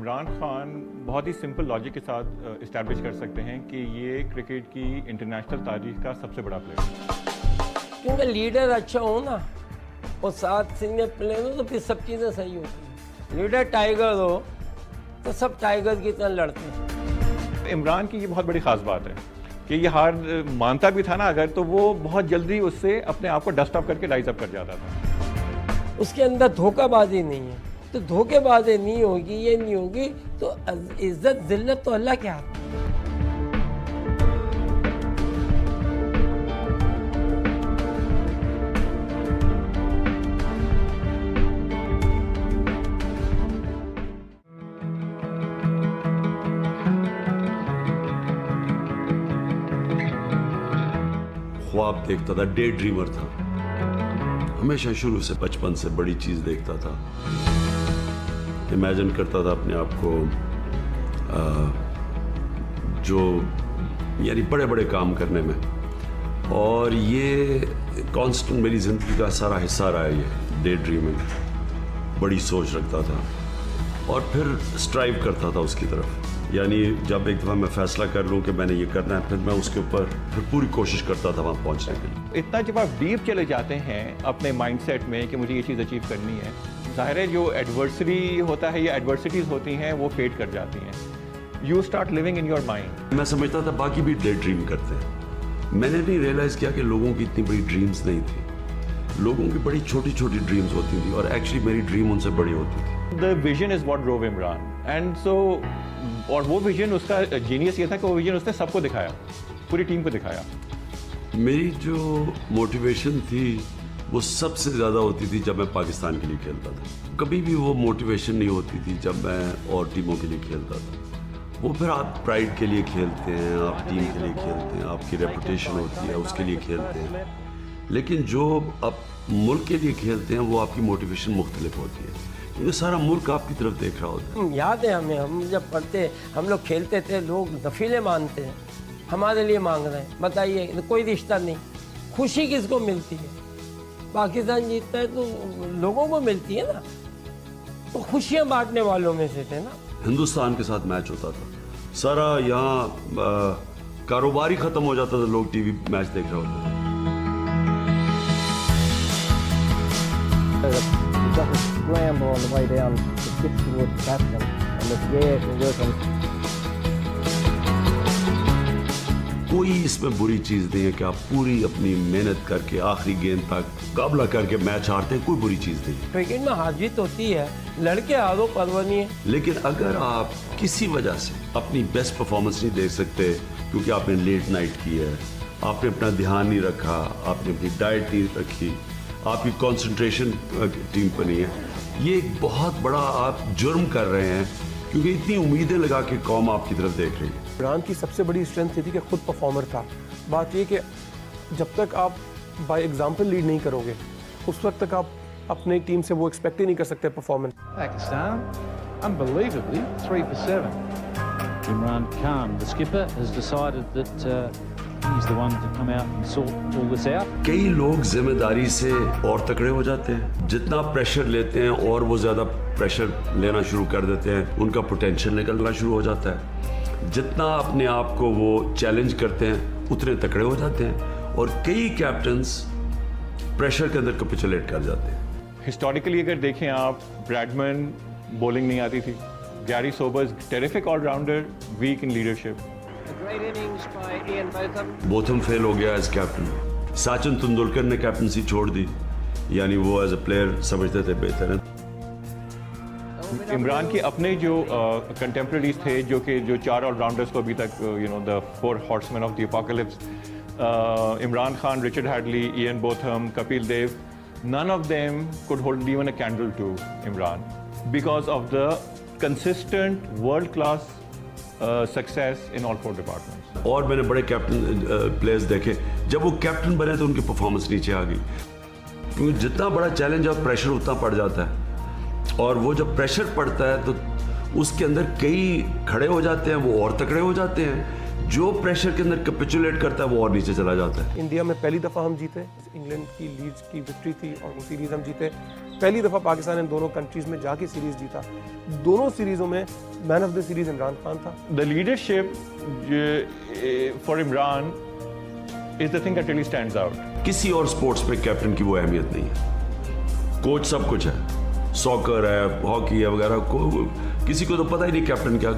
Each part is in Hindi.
इमरान खान बहुत ही सिंपल लॉजिक के साथ इस्टेब्लिश कर सकते हैं कि ये क्रिकेट की इंटरनेशनल तारीख का सबसे बड़ा प्लेयर है। क्योंकि लीडर अच्छा हो ना और साथ सीनियर प्लेयर हो तो फिर सब चीज़ें सही होती हैं। लीडर टाइगर हो तो सब टाइगर की तरह लड़ते हैं। इमरान की ये बहुत बड़ी ख़ास बात है कि ये हार मानता भी था ना अगर, तो वो बहुत जल्दी उससे अपने आप को डस्ट ऑफ करके राइज अप कर जाता था। उसके अंदर धोखाबाजी नहीं है, तो धोखेबाजी नहीं होगी, ये नहीं होगी तो इज्जत जिल्लत तो अल्लाह के हाथ में। ख्वाब देखता था, डे ड्रीमर था, हमेशा शुरू से बचपन से बड़ी चीज़ देखता था, इमेजिन करता था अपने आप को जो यानी बड़े बड़े काम करने में, और ये कांस्टेंट मेरी ज़िंदगी का सारा हिस्सा रहा है। ये डे ड्रीमिंग, बड़ी सोच रखता था और फिर स्ट्राइव करता था उसकी तरफ। यानी जब एक दफ़ा मैं फ़ैसला कर लूँ कि मैंने ये करना है, फिर मैं उसके ऊपर फिर पूरी कोशिश करता था वहाँ पहुँचने के लिए। इतना जब आप डीप चले जाते हैं अपने माइंडसेट में कि मुझे ये चीज़ अचीव करनी है, ज़ाहिर है जो एडवर्सरी होता है या एडवर्सिटीज़ होती हैं वो फेड कर जाती हैं। You start living in your mind. मैं समझता था बाकी भी डे ड्रीम करते हैं। मैंने नहीं रियलाइज़ किया कि लोगों की इतनी बड़ी ड्रीम्स नहीं थी। लोगों की बड़ी छोटी छोटी ड्रीम्स होती थी और एक्चुअली मेरी ड्रीम उनसे बड़ी होती थी। The vision is what drove Imran, and so और वो विजन, उसका जीनियस ये था कि वो विजन उसने सबको दिखाया, पूरी टीम को दिखाया। मेरी जो मोटिवेशन थी वो सबसे ज़्यादा होती थी जब मैं पाकिस्तान के लिए खेलता था। कभी भी वो मोटिवेशन नहीं होती थी जब मैं और टीमों के लिए खेलता था। वो फिर आप प्राइड के लिए खेलते हैं, आप टीम के लिए खेलते हैं, आपकी रेपुटेशन होती है उसके लिए खेलते हैं, लेकिन जो आप मुल्क के लिए खेलते हैं वो आपकी मोटिवेशन मुख्तलिफ होती है, क्योंकि सारा मुल्क आपकी तरफ देख रहा होता है। याद है हमें, हम जब पढ़ते हम लोग खेलते थे, लोग नफीले मानते हैं, हमारे लिए मांग रहे हैं। बताइए, कोई रिश्ता नहीं, खुशी किसको मिलती है? पाकिस्तान जीतता है तो लोगों को मिलती है ना, तो खुशियाँ बांटने वालों में से थे ना। हिंदुस्तान के साथ मैच होता था, सारा यहाँ कारोबार ही ख़त्म हो जाता था, लोग टीवी मैच देख रहे होते थे। Scramble on the way down to Gibsonwood Bastion, and the gear was working. कोई इसमें बुरी चीज़ नहीं है कि आप पूरी अपनी मेहनत करके आखिरी गेंद तक मुकाबला करके मैच हारते हैं, कोई बुरी चीज़ नहीं है। क्रिकेट में हार जीत होती है, लड़के हारो परवाह नहीं है। लेकिन अगर आप किसी वजह से अपनी बेस्ट परफॉर्मेंस नहीं दे सकते क्योंकि आपने लेट नाइट की है, आपने अपना ध्यान नहीं रखा, आपने अपनी डाइट नहीं रखी, आपकी कंसंट्रेशन टीम पर नहीं है, ये एक बहुत बड़ा आप जुर्म कर रहे हैं, क्योंकि इतनी उम्मीदें लगा के कौम आपकी तरफ देख रही है। इमरान की सबसे बड़ी स्ट्रेंथ ये थी कि खुद परफॉर्मर था। बात ये कि जब तक आप बाय एग्जांपल लीड नहीं करोगे, उस वक्त तक आप अपनी टीम से वो एक्सपेक्ट ही नहीं कर सकते performance. Pakistan, unbelievably, 3 for 7. Imran Khan, the skipper, has decided that he's the one to come out and sort all this out. कई लोग जिम्मेदारी से और तकड़े हो जाते हैं, जितना प्रेशर लेते हैं और वो ज़्यादा प्रेशर लेना शुरू कर देते हैं, उनका पोटेंशियल निकलना शुरू हो जाता है। जितना अपने आप को वो चैलेंज करते हैं उतने तकड़े हो जाते हैं, और कई कैप्टन्स प्रेशर के अंदर कैपिचुलेट कर जाते हैं। हिस्टोरिकली अगर देखें आप, ब्रैडमैन बॉलिंग नहीं आती थी, Garry Sobers terrific all-rounder, weak in leadership. Botham fail हो गया एज कैप्टन, सचिन तेंदुलकर ने कैप्टनसी छोड़ दी, यानी वो एज अ प्लेयर समझते थे बेहतर है। इमरान के अपने जो कंटेम्प्रेरीज थे, जो 4 ऑलराउंडर्स को अभी तक the 4 horseman of the apocalypse, Imran Khan, Richard Hadlee, Ian Botham, Kapil Dev, none of them could hold even a candle to Imran because of the consistent world-class success in all 4 departments. और मैंने बड़े कैप्टन प्लेयर्स देखे, जब वो कैप्टन बने तो उनकी परफॉर्मेंस नीचे आ गई, क्योंकि जितना बड़ा चैलेंज और प्रेशर उतना पड़ जाता है, और वो जब प्रेशर पड़ता है तो उसके अंदर कई खड़े हो जाते हैं, वो और तकड़े हो जाते हैं, जो प्रेशर के अंदर कैपिचुलेट करता है वो और नीचे चला जाता है। इंडिया में पहली दफ़ा हम जीते, इंग्लैंड की लीड्स की विक्ट्री थी और वो सीरीज़ हम जीते। पहली दफ़ा पाकिस्तान इन दोनों कंट्रीज़ में जाके सीरीज़ जीता। दोनों सीरीज़ों में man of the series Imran Khan था। The leadership for Imran is the thing that really stands out. किसी और स्पोर्ट्स में कैप्टन की वो अहमियत नहीं है। कोच सब कुछ है, सॉकर है, हॉकी है वगैरह को, किसी को तो पता ही नहीं कैप्टन क्या,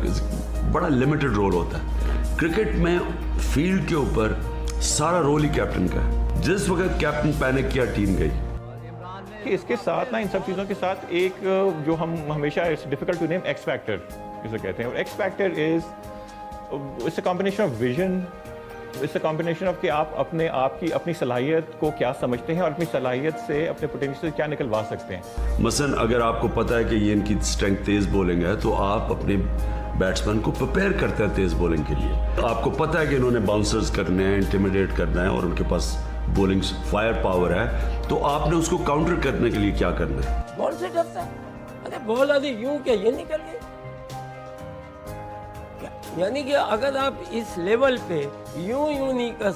बड़ा लिमिटेड रोल होता है। क्रिकेट में फील्ड के ऊपर सारा रोल ही कैप्टन का है। जिस वक्त कैप्टन पैनिक किया टीम गई। कि इसके साथ ना, इन सब चीज़ों के साथ एक जो हम हमेशा it's difficult to name X factor जिसे कहते हैं, और X factor it's a combination of vision, it's a combination of कि आप अपने आप की अपनी सलाहियत को क्या समझते हैं और अपनी सलाहियत से अपने पोटेंशियल से क्या निकलवा सकते हैं। मसलन अगर आपको पता है कि ये इनकी स्ट्रेंथ तेज बॉलिंग है तो आप अपने बैट्समैन को प्रिपेयर करते हैं तेज बॉलिंग के लिए। आपको पता है कि इन्होंने बाउंसर्स करने हैं, इंटिमिडेट करना है और उनके पास बॉलिंग फायर पावर है, तो आपने उसको काउंटर करने के लिए क्या करना है? बॉल से डरता है। अरे बॉल आदि यूं क्या ये निकल गई। यानी कि अगर आप इस लेवल पे यूं नहीं कर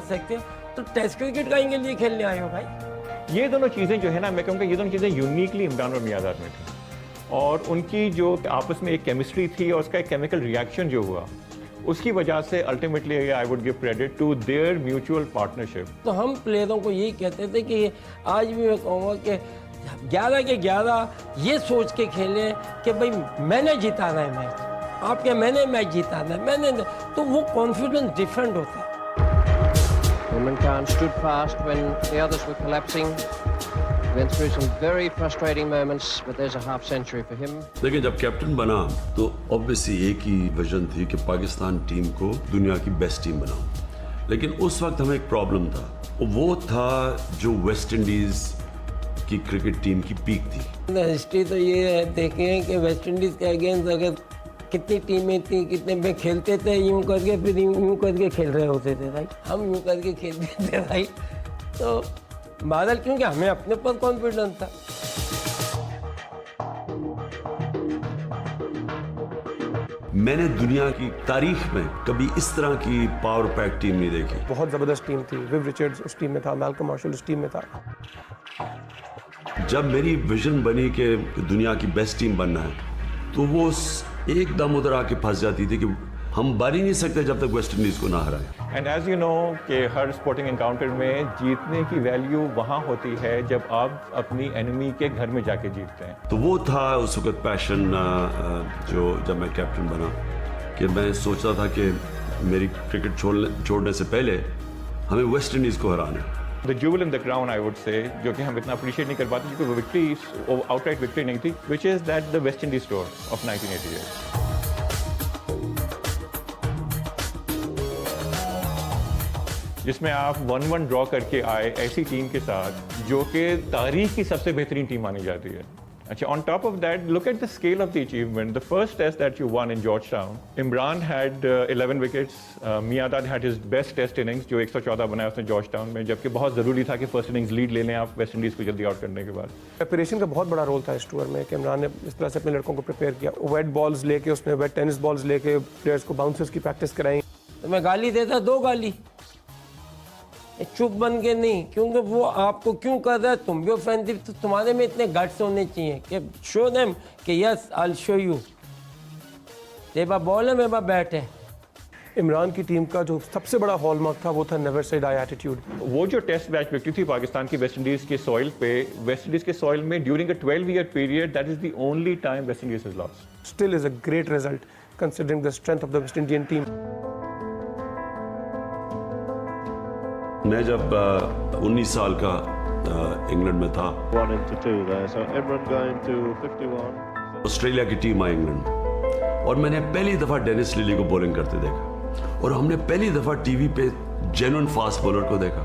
सकते तो टेस्ट क्रिकेट का इनके लिए खेलने आए हो भाई। ये दोनों चीज़ें जो है ना, मैं कहूँगा ये दोनों चीज़ें यूनिकली इमरान और मियादाद में थी, और उनकी जो आपस में एक केमिस्ट्री थी और उसका एक केमिकल रिएक्शन जो हुआ, उसकी वजह से ultimately I would give credit to their mutual partnership. तो हम प्लेयरों को यही कहते थे कि आज भी मैं कहूँगा कि 11 के 11 ये सोच के खेलें कि भाई मैंने जिताना है मैच, आपके मैंने मैच जिताना है, मैंने, तो वो कॉन्फिडेंस डिफरेंट होता है। Imran Khan stood fast when the others were collapsing. Went through some very frustrating moments, but there's a half century for him. देखिए, जब कैप्टन बना तो ऑब्वियसली एक ही विजन थी कि पाकिस्तान टीम को दुनिया की बेस्ट टीम बनाओ। लेकिन उस वक्त हमें एक प्रॉब्लम था, वो था जो वेस्ट इंडीज की क्रिकेट टीम की पीक थी। हिस्ट्री तो ये है, देखें कि वेस्ट इंडीज़ के अगेंस्ट अगर कितनी टीमें थी, कितने में खेलते थे, यूं करके फिर यूं करके खेल रहे होते थे भाई, हम यूं करके खेलते थे भाई। तो बादल, क्योंकि हमें अपने पर कॉन्फिडेंस था। मैंने दुनिया की तारीख में कभी इस तरह की पावर पैक टीम नहीं देखी। बहुत ज़बरदस्त टीम थी। विव रिचर्ड्स उस टीम में था, मैल्कम मार्शल उस टीम में था। जब मेरी विजन बनी कि दुनिया की बेस्ट टीम बनना है, तो वो एकदम उधर आके फंस जाती थी कि हम बन ही नहीं सकते जब तक वेस्ट इंडीज को ना हराए। एंड एज यू नो कि हर स्पोर्टिंग एनकाउंटर में जीतने की वैल्यू वहाँ होती है जब आप अपनी एनिमी के घर में जाके जीतते हैं। तो वो था उस वक्त पैशन, जो जब मैं कैप्टन बना, कि मैं सोचता था कि मेरी क्रिकेट छोड़ने से पहले हमें वेस्ट इंडीज को हराना है। The jewel in the crown, I would say, जो कि हम इतना अप्रिशिएट नहीं कर पाते क्योंकि वो विक्ट्री आउटराइट विक्ट्री नहीं थी, which is that the West Indies tour of 1988. जिसमें आप 1-1 ड्रॉ करके आए ऐसी टीम के साथ जो कि तारीख की सबसे बेहतरीन टीम मानी जाती है। अच्छा, on top of that, look at the scale of the achievement. The first test that you won in Georgetown, Imran had 11 wickets. Miadad had his best test innings, जो 114 बनाया उसने जॉर्जटाउन में, जबकि बहुत ज़रूरी था कि फर्स्ट इनिंग्स लीड ले लें आप वेस्ट इंडीज़ को जल्दी आउट करने के बाद। प्रिपरेशन का बहुत बड़ा रोल था इस टूर में कि इमरान ने इस तरह से अपने लड़कों को प्रिपेयर किया। वेट बॉल्स लेके उसने वेट टेनिस बॉल्स लेके प्लेयर्स को बाउंसर्स की प्रैक्टिस कराई। तो मैं गाली देता, 2 गाली, चुप बन के नहीं, क्योंकि वो आपको क्यों कर रहा है, तुम भी ऑफेंसिव, तो तुम्हारे में इतने गट्स होने चाहिए कि शो देम कि yes I will show you, मेरे पास बॉल है, मेरे पास बैट है। इमरान की टीम का जो सबसे बड़ा हॉलमार्क था वो था नेवर से डाई एटीट्यूड। वो जो टेस्ट मैच विक्ट्री थी पाकिस्तान की वेस्ट इंडीज़ के सॉइल पे, वेस्ट इंडीज़ के सॉइल में during a 12-year period, that is the only time West Indies has lost. Still is a great result considering the strength of the West Indian team. मैं जब 19 साल का इंग्लैंड में था, 1 into 2 there. So Imran going to 51. Australia की टीम आई इंग्लैंड, और मैंने पहली दफ़ा डेनिस लिली को बॉलिंग करते देखा, और हमने पहली दफ़ा टीवी पे जेन्युइन फास्ट बॉलर को देखा।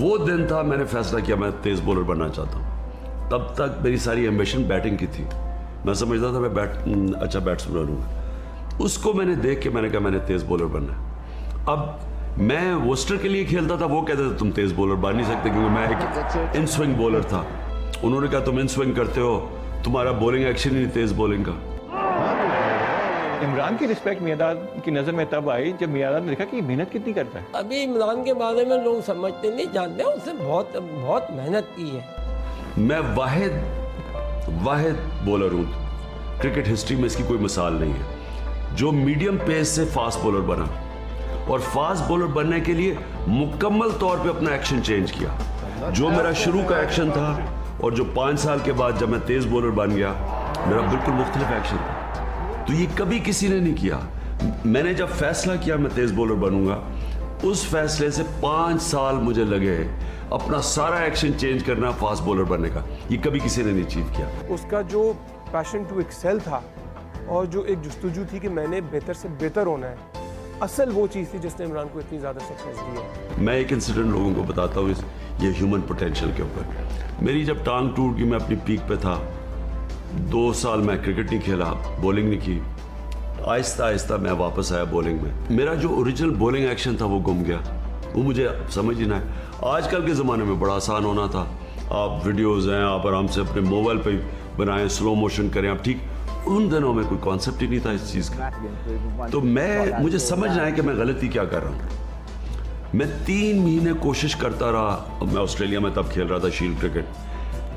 वो दिन था मैंने फैसला किया मैं तेज़ बॉलर बनना चाहता हूँ। तब तक मेरी सारी एम्बिशन बैटिंग की थी, मैं समझता था मैं अच्छा बैट्समैन बनूँगा। उसको मैंने देख के मैंने कहा मैंने तेज़ बॉलर बनना है। अब मैं वोस्टर के लिए खेलता था, वो कहते थे तुम तेज़ बॉलर बन नहीं सकते, क्योंकि मैं एक इन स्विंग बॉलर था। उन्होंने कहा तुम इन स्विंग करते हो, तुम्हारा बॉलिंग एक्शन ही नहीं तेज़ बॉलिंग का। इमरान की रिस्पेक्ट मियादाद की नज़र में तब आई जब मियादाद ने देखा कि ये मेहनत कितनी करता है। अभी इमरान के बारे में लोग समझते नहीं, जानते हैं उसने बहुत बहुत मेहनत की है। मैं वाहिद बॉलर हूँ क्रिकेट हिस्ट्री में, इसकी कोई मिसाल नहीं है, जो मीडियम पेस से फास्ट बॉलर बना और फास्ट बॉलर बनने के लिए मुकम्मल तौर पे अपना एक्शन चेंज किया। जो मेरा शुरू का एक्शन था और जो 5 साल के बाद जब मैं तेज बॉलर बन गया, मेरा बिल्कुल मुख्तलिफ एक्शन था। तो ये कभी किसी ने नहीं किया। मैंने जब फैसला किया मैं तेज बॉलर बनूंगा, उस फैसले से 5 साल मुझे लगे अपना सारा एक्शन चेंज करना फास्ट बॉलर बनने का। ये कभी किसी ने नहीं अचीव किया। उसका जो पैशन टू एक्सेल था और जो एक जुस्तजू थी कि मैंने बेहतर से बेहतर होना है, असल वो चीज़ थी जिसने इमरान को इतनी ज़्यादा सक्सेस दी है। मैं एक इंसिडेंट लोगों को बताता हूँ ये ह्यूमन पोटेंशियल के ऊपर। मेरी जब टांग टूट गई, मैं अपनी पीक पे था, 2 साल मैं क्रिकेट नहीं खेला, बॉलिंग नहीं की। आहिस्ता आहिस्ता मैं वापस आया बॉलिंग में। मेरा जो ओरिजिनल बॉलिंग एक्शन था वो गुम गया, वो मुझे समझ ही ना है। आजकल के ज़माने में बड़ा आसान होना था, आप वीडियोज़ हैं, आप आराम से अपने मोबाइल पे बनाएं, स्लो मोशन करें आप, ठीक। उन दिनों में कोई कॉन्सेप्ट ही नहीं था इस चीज़ का। तो मुझे समझना है कि मैं गलती क्या कर रहा हूँ। मैं 3 महीने कोशिश करता रहा, मैं ऑस्ट्रेलिया में तब खेल रहा था शील्ड क्रिकेट।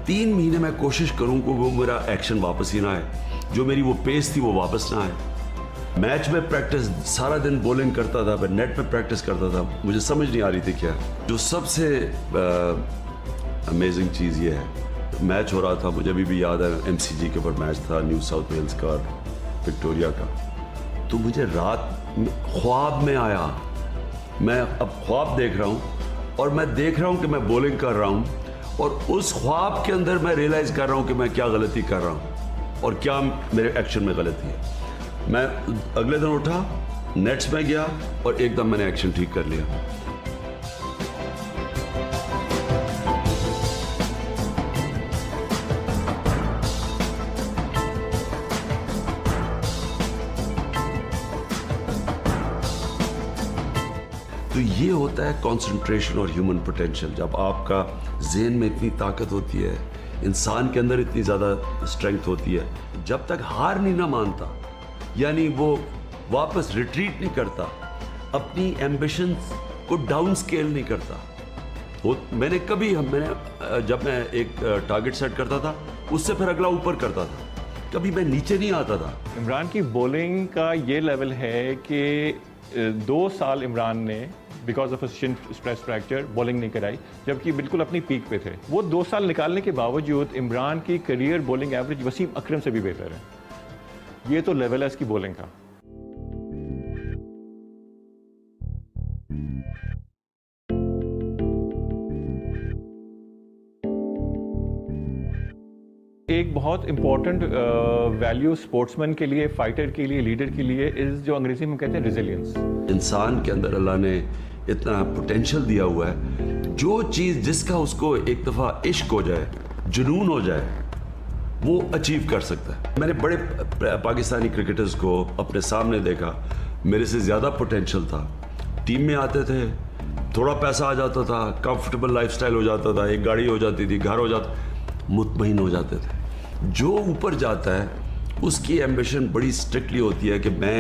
3 महीने मैं कोशिश करूँ कि वो मेरा एक्शन वापस ही ना आए, जो मेरी वो पेस थी वो वापस ना आए। मैच में प्रैक्टिस सारा दिन बॉलिंग करता था, मैं नेट पे प्रैक्टिस करता था, मुझे समझ नहीं आ रही थी क्या। जो सबसे अमेजिंग चीज़ ये है, मैच हो रहा था, मुझे अभी भी याद है, MCG के ऊपर मैच था, न्यू साउथ वेल्स का, विक्टोरिया का। तो मुझे रात ख्वाब में आया, मैं अब ख्वाब देख रहा हूँ और मैं देख रहा हूँ कि मैं बॉलिंग कर रहा हूँ, और उस ख्वाब के अंदर मैं रियलाइज़ कर रहा हूँ कि मैं क्या गलती कर रहा हूँ और क्या मेरे एक्शन में गलती है। मैं अगले दिन उठा, नेट्स में गया और एकदम मैंने एक्शन ठीक कर लिया। तो ये होता है कंसंट्रेशन और ह्यूमन पोटेंशियल। जब आपका ज़हन में इतनी ताकत होती है, इंसान के अंदर इतनी ज़्यादा स्ट्रेंथ होती है, जब तक हार नहीं ना मानता, यानी वो वापस रिट्रीट नहीं करता, अपनी एम्बिशंस को डाउन स्केल नहीं करता। जब मैं एक टारगेट सेट करता था, उससे फिर अगला ऊपर करता था, कभी मैं नीचे नहीं आता था। इमरान की बॉलिंग का ये लेवल है कि 2 साल इमरान ने because of Shin stress fracture bowling नहीं कराई, जबकि बिल्कुल अपनी पीक पे थे। वो 2 साल निकालने के बावजूद इमरान की करियर बॉलिंग एवरेज वसीम अकरम से भी बेहतर है। ये तो लेवल है इसकी बॉलिंग का। एक बहुत इंपॉर्टेंट वैल्यू स्पोर्ट्समैन के लिए, फाइटर के लिए, लीडर के लिए इस जो अंग्रेजी में कहते हैं रेजिलियंस। इंसान के अंदर अल्लाह ने इतना पोटेंशियल दिया हुआ है, जो चीज़ जिसका उसको एक दफ़ा इश्क हो जाए, जुनून हो जाए, वो अचीव कर सकता है। मैंने बड़े पाकिस्तानी क्रिकेटर्स को अपने सामने देखा, मेरे से ज़्यादा पोटेंशियल था, टीम में आते थे, थोड़ा पैसा आ जाता था, कंफर्टेबल लाइफस्टाइल हो जाता था, एक गाड़ी हो जाती थी, घर हो जाता, मुतमईन हो जाते थे। जो ऊपर जाता है उसकी एम्बिशन बड़ी स्ट्रिक्टली होती है कि मैं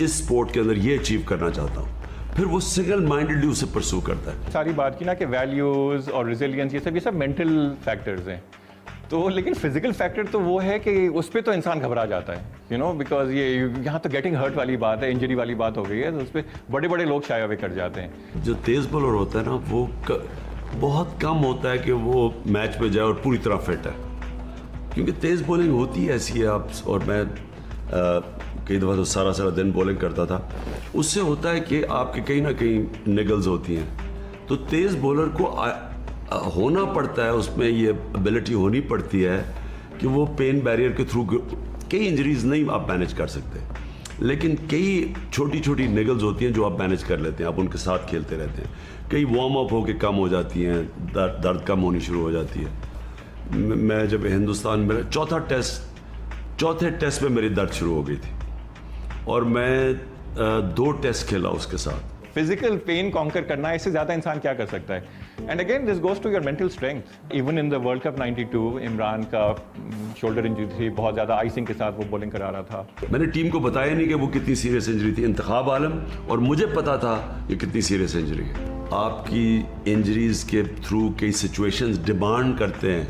इस स्पोर्ट के अंदर ये अचीव करना चाहता हूँ, फिर वो सिंगल माइंडेडली उसे परस्यू करता है। सारी बात की ना कि वैल्यूज़ और रेजिलियंस ये सब मेंटल फैक्टर्स हैं, तो लेकिन फिजिकल फैक्टर तो वो है कि उस पर तो इंसान घबरा जाता है, यू नो, बिकॉज ये यहाँ तो गेटिंग हर्ट वाली बात है, इंजरी वाली बात हो गई है, तो उस पर बड़े बड़े लोग शाये हुए कर जाते हैं। जो तेज़ बॉलर होता है ना, वो बहुत कम होता है कि वो मैच में जाए और पूरी तरह फिट है, क्योंकि तेज़ बॉलिंग होती है ऐसी है। आप और मैं कई दफ़ा तो सारा दिन बॉलिंग करता था, उससे होता है कि आपके कहीं ना कहीं निगल्स होती हैं, तो तेज़ बॉलर को होना पड़ता है, उसमें ये एबिलिटी होनी पड़ती है कि वो पेन बैरियर के थ्रू कई इंजरीज नहीं आप मैनेज कर सकते, लेकिन कई छोटी छोटी निगल्स होती हैं जो आप मैनेज कर लेते हैं, आप उनके साथ खेलते रहते हैं। कई वार्म अप होके कम हो जाती हैं, दर्द कम होनी शुरू हो जाती है। मैं जब हिंदुस्तान में चौथे टेस्ट में मेरी दर्द शुरू हो गई थी और मैं 2 टेस्ट खेला उसके साथ। फिजिकल पेन कॉन्कर करना है, इससे ज़्यादा इंसान क्या कर सकता है? And again this goes to your mental strength. Even in the World Cup 92 Imran का शोल्डर इंजरी थी, बहुत ज़्यादा आइसिंग के साथ वो बॉलिंग करा रहा था। मैंने टीम को बताया नहीं कि वो कितनी सीरियस इंजरी थी, इंतखाब आलम, और मुझे पता था ये कितनी सीरियस इंजरी है। आपकी इंजरीज के थ्रू कई सिचुएशंस डिमांड करते हैं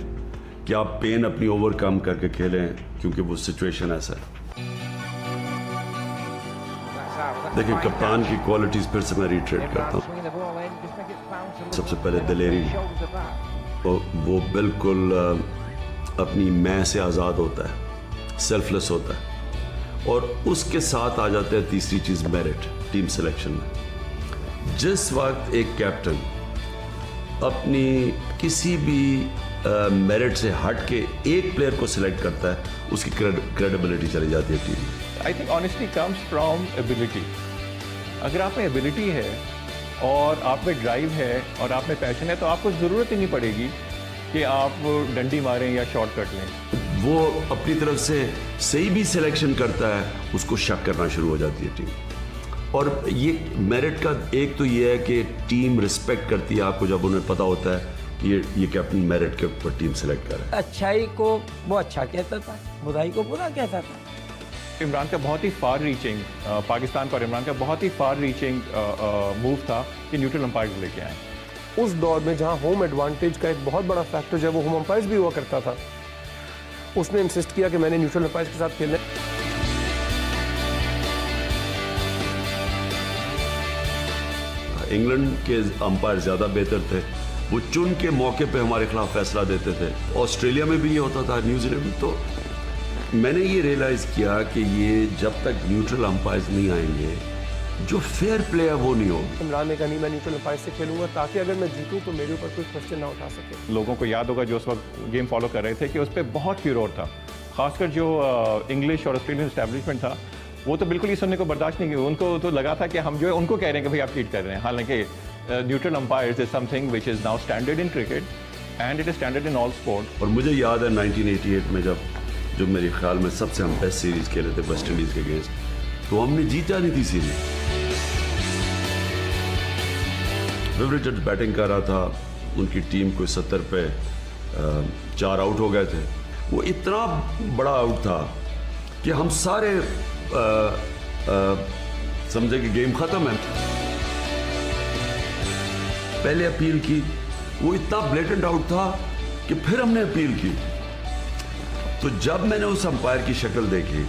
कि आप पेन अपनी ओवरकम करके खेलें, क्योंकि वो सिचुएशन ऐसा है। देखिए, कप्तान की क्वालिटीज फिर से मैं रिट्रेट करता हूँ। सबसे पहले दिलेरी, वो बिल्कुल अपनी मैं से आज़ाद होता है, सेल्फलेस होता है, और उसके साथ आ जाता है तीसरी चीज़, मेरिट टीम सिलेक्शन में। जिस वक्त एक कैप्टन अपनी किसी भी मेरिट से हट के एक प्लेयर को सिलेक्ट करता है, उसकी क्रेडिबिलिटी चली जाती है टीम में। I think honestly comes from ability. अगर आप में एबिलिटी है और आप में ड्राइव है और आप में पैशन है, तो आपको ज़रूरत ही नहीं पड़ेगी कि आप डंडी मारें या शॉर्टकट लें। वो अपनी तरफ से सही भी सिलेक्शन करता है, उसको शक करना शुरू हो जाती है टीम। और ये मेरिट का एक तो ये है कि टीम रिस्पेक्ट करती है आपको जब उन्हें पता होता है कि ये कैप्टन मेरिट के ऊपर टीम सेलेक्ट कर रहा है। अच्छाई को वो अच्छा कहता था, बुराई को बुरा कहता था। इमरान का बहुत ही फार रीचिंग, पाकिस्तान पर इमरान का बहुत ही फार रीचिंग मूव था कि न्यूट्रल अंपायर्स लेके आए। उस दौर में जहां होम एडवांटेज का एक बहुत बड़ा फैक्टर जो है वो होम अंपायर्स भी हुआ करता था, उसने इंसिस्ट किया कि मैंने न्यूट्रल अंपायर्स के साथ खेलना। इंग्लैंड के अंपायर ज़्यादा बेहतर थे, वो चुन के मौके पे हमारे खिलाफ फैसला देते थे। ऑस्ट्रेलिया में भी ये होता था, न्यूजीलैंड में। तो मैंने ये रियलाइज़ किया कि ये जब तक न्यूट्रल अंपायर्स नहीं आएंगे, जो फेयर प्ले है वो नहीं होगा। इमरान ने कहा नहीं, मैं न्यूट्रल अंपायर से खेलूंगा ताकि अगर मैं जीतूं तो मेरे ऊपर कोई क्वेश्चन ना उठा सके। लोगों को याद होगा जो उस वक्त गेम फॉलो कर रहे थे कि उस पर बहुत फ्यूरोर था, खासकर जो इंग्लिश और ऑस्ट्रेलियन एस्टैब्लिशमेंट था, वो तो बिल्कुल ही सुनने को बर्दाश्त नहीं किया। उनको तो लगा था कि हम जो है उनको कह रहे हैं कि भाई आप चीट कर रहे हैं। हालांकि neutral umpires is something which is now standard in cricket and it is standard in all sport. और मुझे याद है 1988 में जब मेरे ख्याल में सबसे हम बेस्ट सीरीज खेले थे वेस्ट इंडीज़ के अगेंस्ट, तो हमने जीता नहीं थी सीरीज। विव रिचर्ड्स बैटिंग कर रहा था, उनकी टीम को 70 पे 4 आउट हो गए थे। वो इतना बड़ा आउट था कि हम सारे समझे कि गेम खत्म है। पहले अपील की, वो इतना ब्लेटेंट आउट था कि फिर हमने अपील की। तो जब मैंने उस अंपायर की शक्ल देखी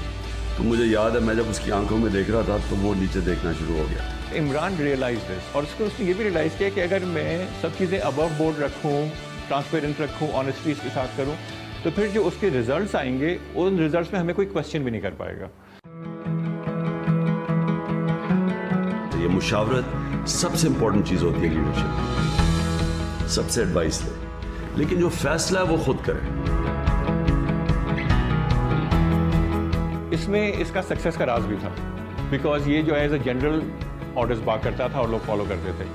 तो मुझे याद है, मैं जब उसकी आंखों में देख रहा था तो वो नीचे देखना शुरू हो गया। इमरान रियलाइज दिस, और उसने ये भी रियलाइज़ किया कि अगर मैं सब चीज़ें अबव बोर्ड रखूँ, ट्रांसपेरेंट रखूँ, ऑनेस्टी के साथ करूँ, तो फिर जो उसके रिजल्ट्स आएंगे उन रिजल्ट्स में हमें कोई क्वेश्चन भी नहीं कर पाएगा। ये मुशावरत सबसे इंपॉर्टेंट चीज़ होती है लीडरशिप। सबसे एडवाइस ले, लेकिन जो फैसला है वो खुद करे। इसमें इसका सक्सेस का राज भी था, बिकॉज ये जो है एज अ जनरल ऑर्डर्स बात करता था और लोग फॉलो करते थे।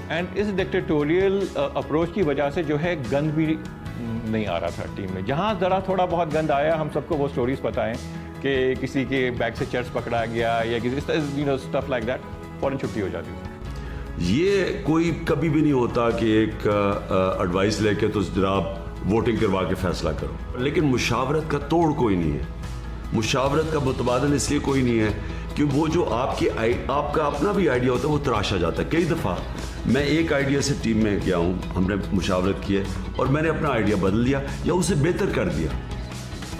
एंड इस डिक्टेटोरियल अप्रोच की वजह से जो है गंद भी नहीं आ रहा था टीम में। जहाँ ज़रा थोड़ा बहुत गंद आया, हम सबको वो स्टोरीज पता हैं कि किसी के बैग से चर्च पकड़ा गया या किसी स्टफ लाइक दैट, फौरन छुट्टी हो जाती थी। ये कोई कभी भी नहीं होता कि एक एडवाइस लेके तो जनाब वोटिंग करवा के फैसला करो। लेकिन मुशावरत का तोड़ कोई नहीं है, मुशावरत का मुतबादल इसलिए कोई नहीं है कि वो जो आपका अपना भी आइडिया होता है वो तराशा जाता है। कई दफ़ा मैं एक आइडिया से टीम में गया हूँ, हमने मुशावरत की है और मैंने अपना आइडिया बदल दिया या उसे बेहतर कर दिया।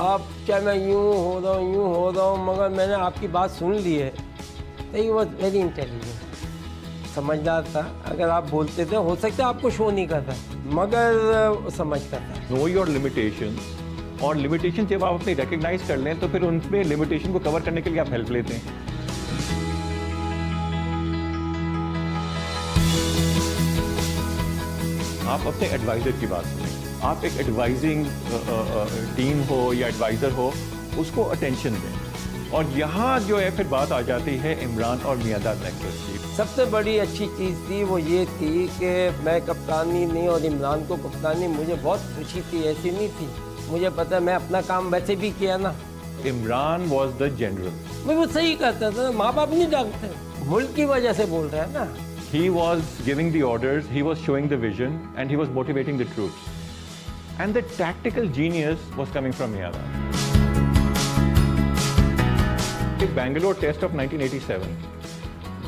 आप क्या मैं यूँ हो रहा हूँ, मगर मैंने आपकी बात सुन ली है। तो ही वॉज वेरी इंटेलिजेंट, समझदार था। अगर आप बोलते थे, हो सकता है आपको शो नहीं करता, मगर समझता था। नो योर लिमिटेशंस, और लिमिटेशन जब आप अपनी रिकग्नाइज कर लें तो फिर उनमें लिमिटेशन को कवर करने के लिए आप हेल्प लेते हैं। आप अपने एडवाइज़र की बात सुनें। आप एक एडवाइजिंग टीम हो या एडवाइज़र हो, उसको अटेंशन दें। और यहाँ जो है फिर बात आ जाती है इमरान और मियांदाद नेक्सस की। सबसे बड़ी अच्छी चीज़ थी वो ये थी कि मैं कप्तानी नहीं और इमरान को कप्तानी, मुझे बहुत खुशी थी, ऐसी नहीं थी। मुझे पता है मैं अपना काम वैसे भी किया ना, Imran was the general. मैं वो सही करता था, माँ बाप नहीं डांटते, मुल्क की वजह से बोल रहा है ना। He was giving the orders, he was showing the vision, and he was motivating the troops. And the tactical genius was coming from Miyadad. The Bangalore Test of 1987,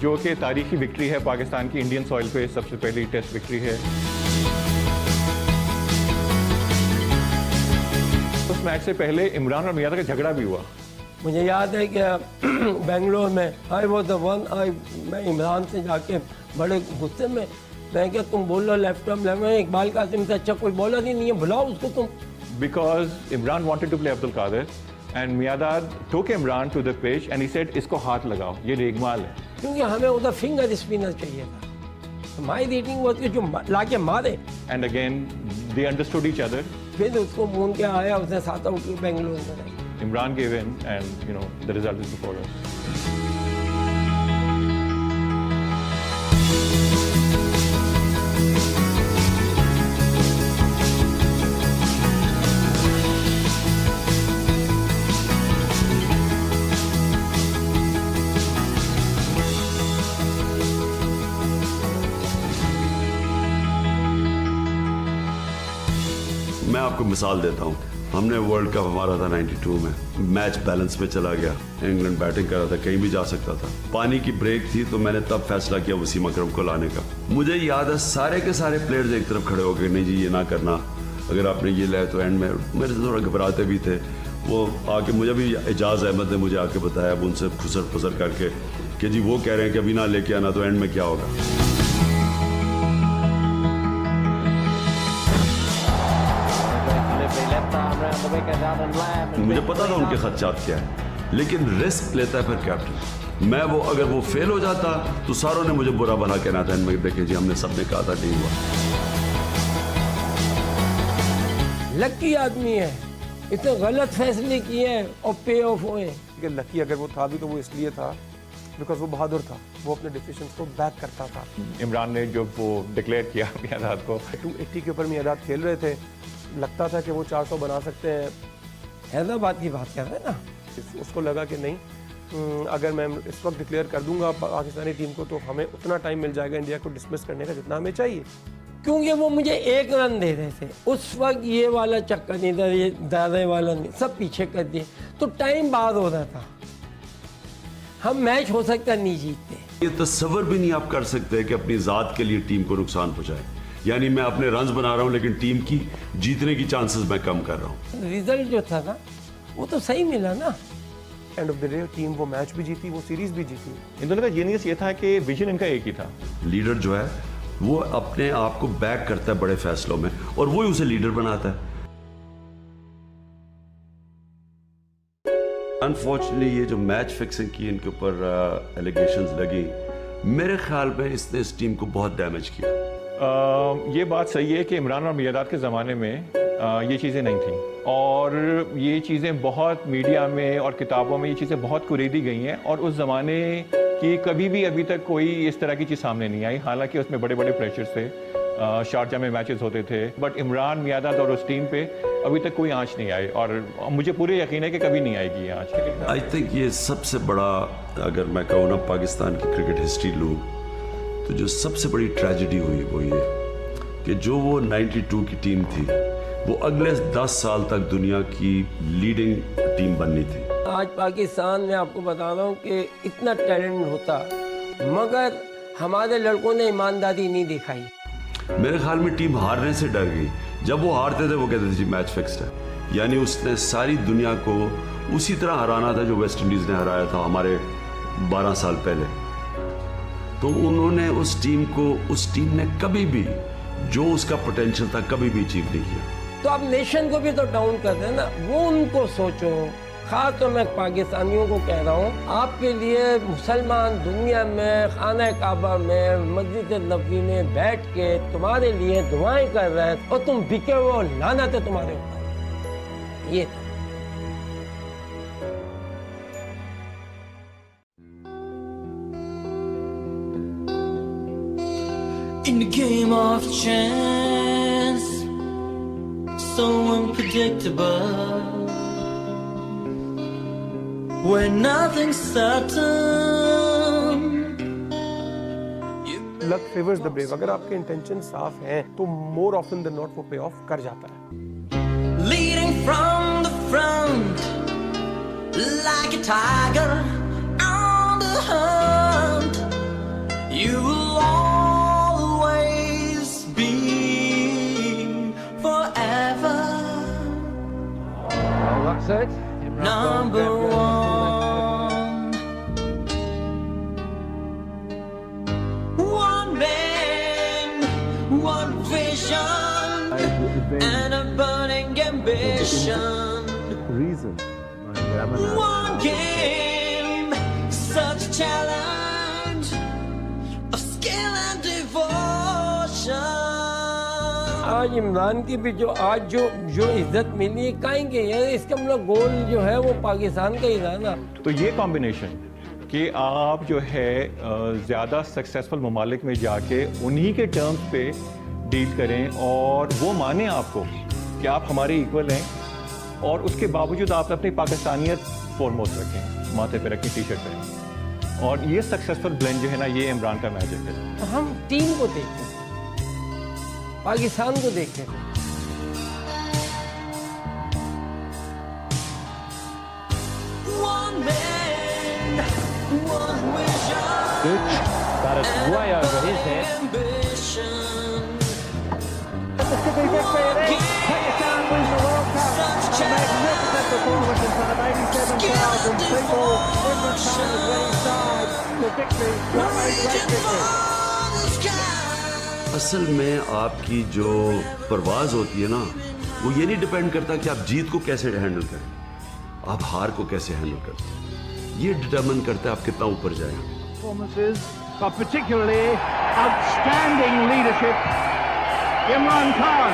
जो कि तारीखी विक्ट्री है पाकिस्तान की इंडियन सॉइल पे, सबसे पहली टेस्ट विक्ट्री है। उस मैच से पहले इमरान और मियादाद का झगड़ा भी हुआ। मुझे याद है कि बेंगलोर में आई वॉज द वन, मैं इमरान से जाके बड़े गुस्से में, मैं क्या तुम बोल लो left arm left, Iqbal Qasim से अच्छा कोई बॉलर ही नहीं है, बुलाओ उसको तुम। Because Imran wanted to play Abdul Qadir and Miyadad took Imran to the pitch and he said इसको हाथ लगाओ, ये रेगमाल है। क्योंकि हमें उधर फिंगर स्पिनर चाहिए था। माई रेटिंग वो जो लाके मारे। And again they understood each other. फिर उसको मून के आया, उसने 7 आउट बेंगलोर में। Imran gave in and the result is before us. मैं आपको मिसाल देता हूँ, हमने वर्ल्ड कप हमारा था 92 में, मैच बैलेंस पे चला गया, इंग्लैंड बैटिंग कर रहा था, कहीं भी जा सकता था, पानी की ब्रेक थी, तो मैंने तब फैसला किया वसीम अकरम को लाने का। मुझे याद है सारे के सारे प्लेयर्स एक तरफ खड़े हो गए, नहीं जी ये ना करना, अगर आपने ये लाया तो एंड में मेरे से थोड़ा घबराते भी थे। वो आके मुझे भी एजाज अहमद ने मुझे आके बताया, अब उनसे खुसर फुसर करके कि जी वो कह रहे हैं कि अभी ना लेके आना तो एंड में क्या होगा। मुझे पता था उनके खदशात क्या है, लेकिन रिस्क लेता है फिर कैप्टन। मैं वो अगर वो फेल हो जाता तो सारों ने मुझे बुरा भला कहना था, इनमें देखे जी हमने सबने कहा था नहीं हुआ। लकी आदमी है, इतने गलत फैसले किए और पे ऑफ हुए। लकी अगर वो था भी तो वो इसलिए था बिकॉज वो बहादुर था, वो अपने डिसीजंस को बैक करता था। इमरान ने जो वो डिक्लेयर किया मियादाद को, 280 के ऊपर मियादाद खेल रहे थे, लगता था कि वो 400 बना सकते हैं। हैदराबाद की बात कर रहे हैं ना। उसको लगा कि नहीं, अगर मैं इस वक्त डिक्लेयर कर दूंगा पाकिस्तानी टीम को तो हमें उतना टाइम मिल जाएगा इंडिया को डिसमिस करने का जितना हमें चाहिए। क्योंकि वो मुझे 1 रन दे रहे थे उस वक्त, ये वाला चक्कर नहीं था, ये दादा वाला नहीं, सब पीछे कर दिए, तो टाइम बाद हो रहा था, हम मैच हो सकता नहीं जीतते। ये तस्वर भी नहीं आप कर सकते कि अपनी ज़ात के लिए टीम को नुकसान पहुंचाए, यानी मैं अपने रन्स बना रहा हूं लेकिन टीम की जीतने की चांसेस मैं कम कर रहा हूं। रिजल्ट जो था ना वो तो सही मिला ना। End of the day team वो मैच भी जीती, वो सीरीज भी जीती। इन दोनों का जीनियस ये था कि विजन इनका एक ही था। लीडर जो है वो अपने आप को बैक करता है बड़े फैसलों में और वही उसे लीडर बनाता है। अनफॉर्चुनेटली ये जो मैच फिक्सिंग की इनके ऊपर एलिगेशंस लगी, मेरे ख्याल में इसने इस टीम को बहुत डैमेज किया। ये बात सही है कि इमरान और मियादाद के ज़माने में ये चीज़ें नहीं थी, और ये चीज़ें बहुत मीडिया में और किताबों में ये चीज़ें बहुत कुरेदी गई हैं, और उस ज़माने की कभी भी अभी तक कोई इस तरह की चीज़ सामने नहीं आई। हालांकि उसमें बड़े बड़े प्रेशर्स थे, शारजा में मैचेस होते थे, बट इमरान, मियादाद और उस टीम पे अभी तक कोई आंच नहीं आई, और मुझे पूरे यकीन है कि कभी नहीं आएगी ये आंच। आई थिंक ये सबसे बड़ा, अगर मैं कहूँ ना पाकिस्तान की क्रिकेट हिस्ट्री लूँ, तो जो सबसे बड़ी ट्रेजेडी हुई वो ये कि जो वो 92 की टीम थी वो अगले 10 साल तक दुनिया की लीडिंग टीम बननी थी। आज पाकिस्तान में आपको बता रहा हूँ कि इतना टैलेंट होता, मगर हमारे लड़कों ने ईमानदारी नहीं दिखाई। मेरे ख्याल में टीम हारने से डर गई। जब वो हारते थे वो कहते थे जी मैच फिक्स्ड है, यानी उसने सारी दुनिया को उसी तरह हराना था जो वेस्ट इंडीज ने हराया था हमारे 12 साल पहले। तो उन्होंने उस टीम ने कभी भी जो उसका पोटेंशियल था कभी भी अचीव नहीं किया। तो आप नेशन को भी तो डाउन कर रहे हैं ना, वो उनको सोचो। खास तो मैं पाकिस्तानियों को कह रहा हूँ, आपके लिए मुसलमान दुनिया में खाना काबा में मस्जिद नबवी में बैठ के तुम्हारे लिए दुआएं कर रहे हैं, और तुम बिके वो लानत है तुम्हारे ऊपर। ये In the game of chance, so unpredictable. when nothing's certain. Luck favours the brave. अगर आपके इंटेंशन साफ हैं तो मोर ऑफन देन नॉट वो पे ऑफ कर जाता है। Leading from the front, like a tiger on the hunt, you will always be forever Well, that's it. number one. One man, one vision, and a burning ambition. One game, such a challenge of skill and devotion. आज इमरान की भी जो इज्जत मिली है कहेंगे यार, इसका मतलब गोल जो है वो पाकिस्तान का ही रहा ना। तो ये कॉम्बिनेशन कि आप जो है ज़्यादा सक्सेसफुल ममालिक में जाके उन्हीं के टर्म्स पे डील करें और वो माने आपको कि आप हमारे इक्वल हैं, और उसके बावजूद आप अपनी पाकिस्तानियत फोरमोस्ट रखें, माथे पे रखें, टी शर्ट पहनें, और ये सक्सेसफुल ब्लेंड जो है ना, ये इमरान का मैजिक है। हम टीम को देखते हैं, पाकिस्तान को देखते हैं। One man, one vision, But it's way over his head. ambition. असल में आपकी जो परवाज होती है ना, वो ये नहीं डिपेंड करता कि आप जीत को कैसे हैंडल करें, आप हार को कैसे हैंडल करते हैं, ये डिटरमिन करता है आप कितना ऊपर जाएं। Performances, but particularly outstanding leadership. Imran Khan